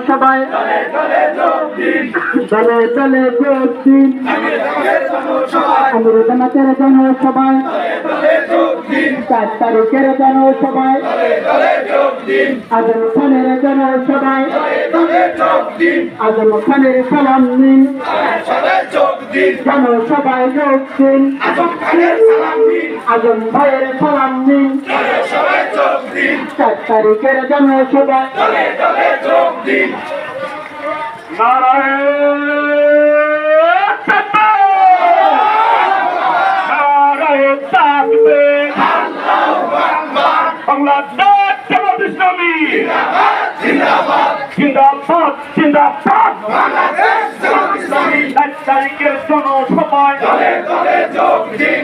সবাই দলে দলে যোগ দিন আমির জামাতের জনসভায় 4 তারিখের জনসভায় আজম খানের জনসভায় আজম খানের সালাম নিন জনসভায় যোগ দিন আজম ভাইয়ের সালাম নিন 4 তারিখের জনসভায় বাংলাদেশ জামাত ইসলামী জিন্দাবাদ জিন্দাবাদ জিন্দাবাদ বাংলাদেশ জামাত ইসলামী 4 তারিখের জনসভায় দলে দলে যোগ দিন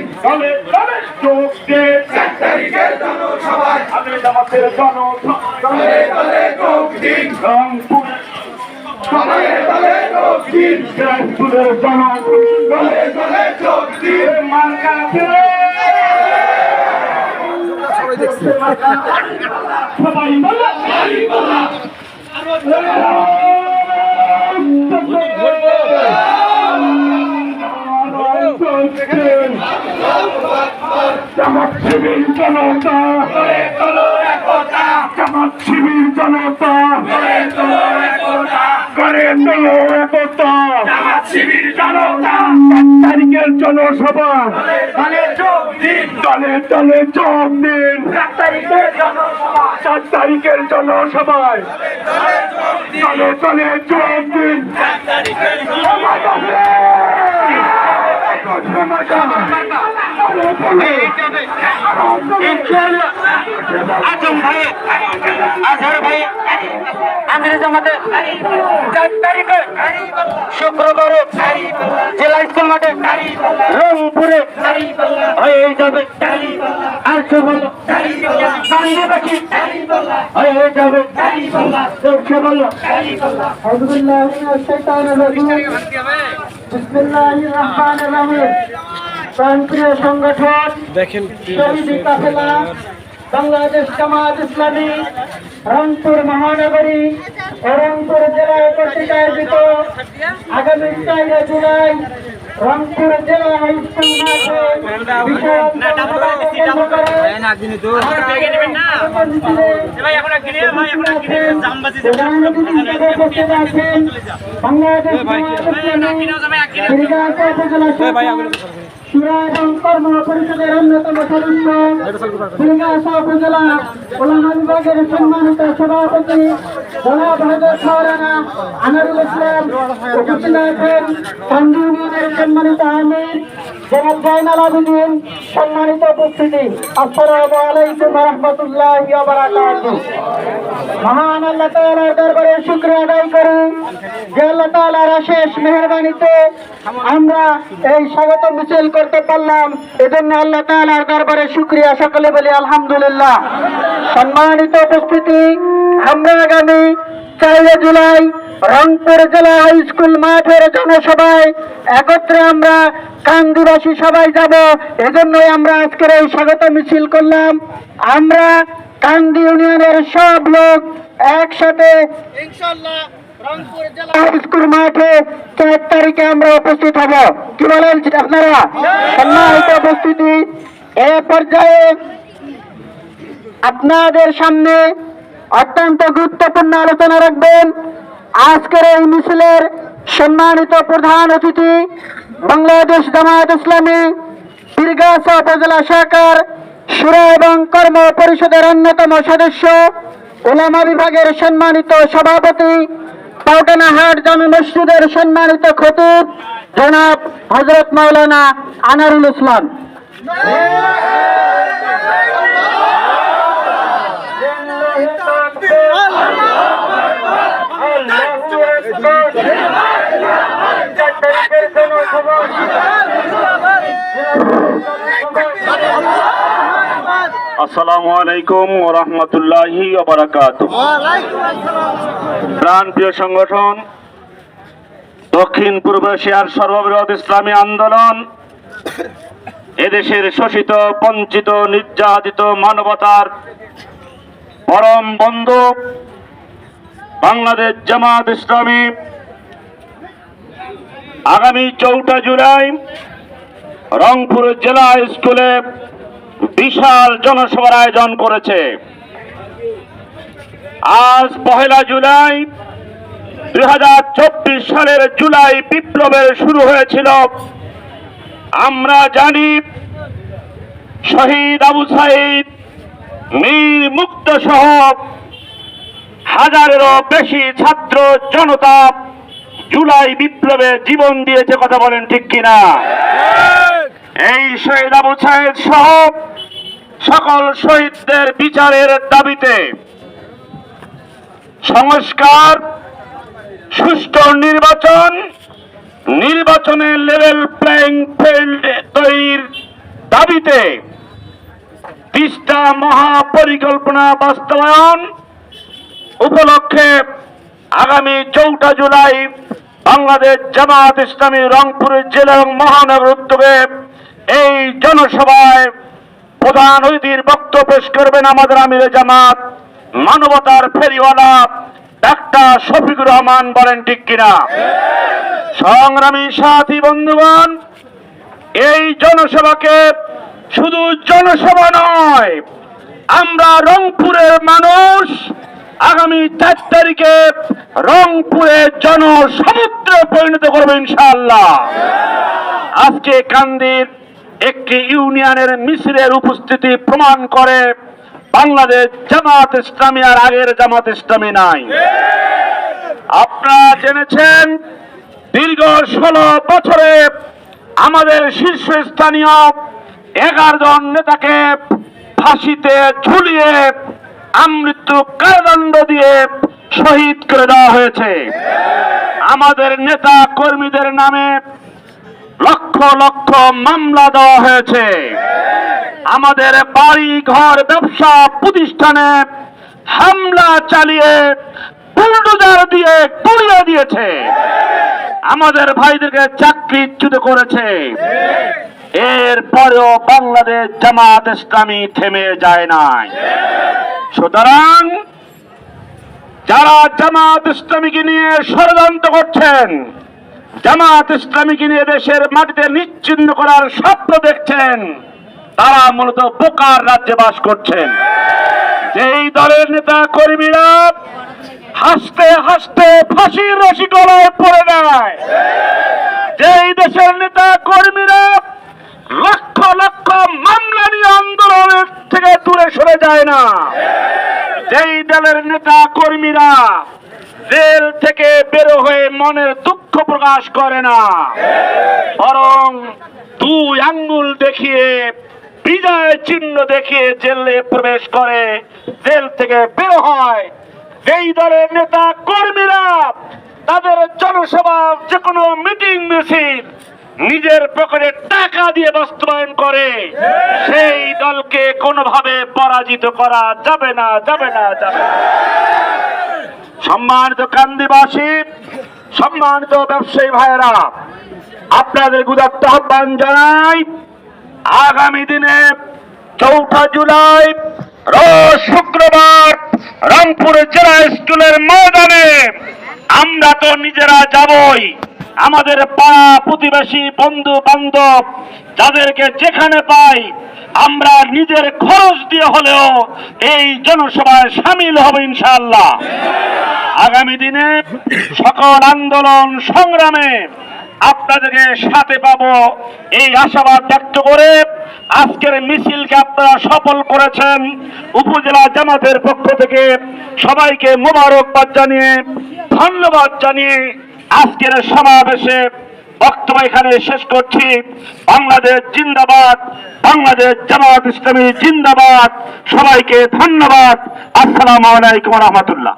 4 তারিখের জনসভায় আমির জামাতের জনসভায় দলে দলে যোগ দিন রংপুর দলে দলে যোগ দিন দিনাজপুরের জনসভায় দলে দলে যোগ দিন মানকাপুরে সবাই বলো জামাত শিবির জনতা জামাত শিবির জনতা করে তোলো একতা জামাত শিবির জনতা 4 তারিখের জনসভা দলে দলে যোগ দিন 4 তারিখের জনসভায় দলে দলে যোগ দিন আজম ভাই আজহার ভাই আমির জামাতের 4 তারিখে শুক্রবার জেলা স্কুল মাঠে রংপুরে হয়ে যাবে আর সে বলো বাংলাদেশি হয়ে যাবে সে বলো বিসমিল্লাহির রহমানির রহিম প্রান্তীয় সংগঠন দেখেন শহীদ কাফেলা বাংলাদেশ জামাত ইসলামী রংপুর মহানগরী ও রংপুর জেলায় কর্তৃক আয়োজিত আগামী 4 জুলাই রংপুর জেলা হাই স্কুল সুরা এবং কর্ম পরিষদের অন্যতম সদস্য সিলগাছা উপজেলা ওলামা বিভাগের সম্মানিত সভাপতি জনাব হযরত মাওলানা আনারুল ইসলাম উপজেলা কান্দি ইউনিয়নের সম্মানিত আমির জনাব জাইনাল আবেদিন সম্মানিত উপস্থিতি আসসালামু আলাইকুম ওয়া রাহমাতুল্লাহি ওয়া বারাকাতুহু। মহান আল্লাহ তাআলার দরবারে শুকরিয়া আদায় করি যে আল্লাহ তাআলার অশেষ মেহেরবানিতে আমরা এই স্বাগত মিছিল করতে পারলাম, এজন্য আল্লাহ তাআলার দরবারে শুকরিয়া। সকলে বলি আলহামদুলিল্লাহ। সম্মানিত উপস্থিতি, আমরা আগামী 4 জুলাই রংপুর জেলা হাই স্কুল মাঠের জনসভায় একত্রে আমরা কান্দিবাসী সবাই যাব, এজন্যই আমরা আজকের এই স্বাগত মিছিল করলাম। আমরা কান্দি ইউনিয়নের সব লোক একসাথে ইনশাআল্লাহ রংপুর জেলা হাই স্কুল মাঠে 4 তারিখে আমরা উপস্থিত হব। কি বলেন আপনারা? সম্মানিত উপস্থিতি, এই পর্যায়ে আপনাদের সামনে অত্যন্ত গুরুত্বপূর্ণ আলোচনা রাখবেন আজকের এই মিছিলের সম্মানিত প্রধান অতিথি বাংলাদেশ জামাত ইসলামী সিলগাছা উপজেলা শাখার শুরা এবং কর্ম পরিষদের অন্যতম সদস্য ওলামা বিভাগের সম্মানিত সভাপতি পাউটানাহাট জামে মসজিদের সম্মানিত খতিব জনাব হযরত মাওলানা আনারুল ইসলাম। আসসালামু আলাইকুম ওয়া রাহমাতুল্লাহি ওয়া বারাকাতুহু। প্রান্তীয় সংগঠন দক্ষিণ পূর্ব এশিয়ার সর্ববৃহৎ ইসলামী আন্দোলন এদেশের শোষিত বঞ্চিত নির্যাতিত মানবতার পরম বন্ধু বাংলাদেশ জামাত ইসলামী আগামী 4 জুলাই রংপুর জেলা স্কুলে বিশাল জনসভার আয়োজন করেছে। আজ 1 জুলাই 2024 সালের জুলাই বিপ্লবের শুরু হয়েছিল। আমরা জানি শহীদ আবু সাঈদ, মীর মুক্তা সহ হাজারেরও বেশি ছাত্র জনতা জুলাই বিপ্লবে জীবন দিয়েছে। কথা বলেন ঠিক কিনা? এই শহীদ আবু সাঈদ সহ সকল শহীদদের বিচারের দাবিতে সংস্কার, সুষ্ঠু নির্বাচনের লেভেল প্লেইং ফিল্ড তৈরির দাবিতে তিস্তা মহাপরিকল্পনা বাস্তবায়ন উপলক্ষে আগামী 4 জুলাই বাংলাদেশ জামাত ইসলামী রংপুর জেলা এবং মহানগর উদ্যোগে এই জনসভায় প্রধান অতিথির বক্তব্য পেশ করবেন আমাদের আমিরে জামাত মানবতার ফেরিওয়ালা ডাক্তার শফিকুর রহমান। বলেন ঠিক কিনা? সংগ্রামী সাথী বন্ধুগণ, এই জনসভাকে শুধু জনসভা নয়, আমরা রংপুরের মানুষ আগামী 4 তারিখে রংপুরে জনসমুদ্রে পরিণত করবে ইনশাআল্লাহ। আজকে কান্দির একটি ইউনিয়নের মিছিলের উপস্থিতি প্রমাণ করে বাংলাদেশ জামাত ইসলামী আর আগের জামাত ইসলামী নাই। আপনারা জেনেছেন দীর্ঘ 16 বছরে আমাদের শীর্ষস্থানীয় 11 জন নেতাকে ফাঁসিতে ঝুলিয়ে আমৃত্যু কারাদণ্ড দিয়ে শহীদ করে দেওয়া হয়েছে। আমাদের নেতা কর্মীদের নামে লক্ষ লক্ষ মামলা দেওয়া হয়েছে। আমাদের বাড়ি ঘর ব্যবসা প্রতিষ্ঠানে হামলা চালিয়ে বুলডোজার দিয়ে গুড়িয়ে দিয়েছে। আমাদের ভাইদেরকে চাকরিচ্যুত করেছে। এরপরেও বাংলাদেশ জামাত ইসলামী থেমে যায় নাই। সুতরাং যারা জামাত ইসলামীকে নিয়ে ষড়যন্ত্র করছেন, জামাত ইসলামীকে নিয়ে দেশের মাটিতে নিশ্চিহ্ন করার স্বপ্ন দেখছেন, তারা মূলত বোকার রাজ্যে বাস করছেন। যেই দলের নেতা কর্মীরা হাসতে হাসতে ফাঁসির রশি গলায় পড়ে নেয়, যেই দেশের নেতা কর্মীরা লক্ষ লক্ষ মামলা নিয়ে আন্দোলনের থেকে দূরে সরে যায় না, যেই দলের নেতা কর্মীরা জেল থেকে বের হয়ে মনের দুঃখ প্রকাশ করে না, বরং 2 আঙ্গুল দেখিয়ে বিজয় চিহ্ন দেখিয়ে জেলে প্রবেশ করে জেল থেকে বের হয়, যেই দলের নেতা কর্মীরা তাদের জনসভা যে কোনো মিটিং মিছিল নিজের পকেটে টাকা দিয়ে বাস্তবায়ন করে, সেই দলকে কোনোভাবে পরাজিত করা যাবে না, যাবে না, যাবে না। সম্মানিত কান্দিবাসী, সম্মানিত ব্যবসায়ী ভাইয়েরা, আপনাদের উদাত্ত আহ্বান জানাই, আগামী দিনে 4 জুলাই রোজ শুক্রবার রংপুর জেলা স্কুলের ময়দানে আমরা তো নিজেরা যাবই, আমাদের পাড়া প্রতিবেশী বন্ধু বান্ধব যাদেরকে যেখানে পাই আমরা নিজের খরচ দিয়ে হলেও এই জনসভায় সামিল হব ইনশাআল্লাহ। আগামী দিনে সকল আন্দোলন সংগ্রামে আপনাদেরকে সাথে পাবো এই আশাবাদ ব্যক্ত করে আজকের মিছিলকে আপনারা সফল করেছেন। উপজেলা জামাতের পক্ষ থেকে সবাইকে মোবারকবাদ জানিয়ে, ধন্যবাদ জানিয়ে আজকের সমাবেশে বক্তব্য এখানে শেষ করছি। বাংলাদেশ জিন্দাবাদ, বাংলাদেশ জামাত ইসলামী জিন্দাবাদ। সবাইকে ধন্যবাদ। আসসালামু আলাইকুম ওয়া রাহমাতুল্লাহ।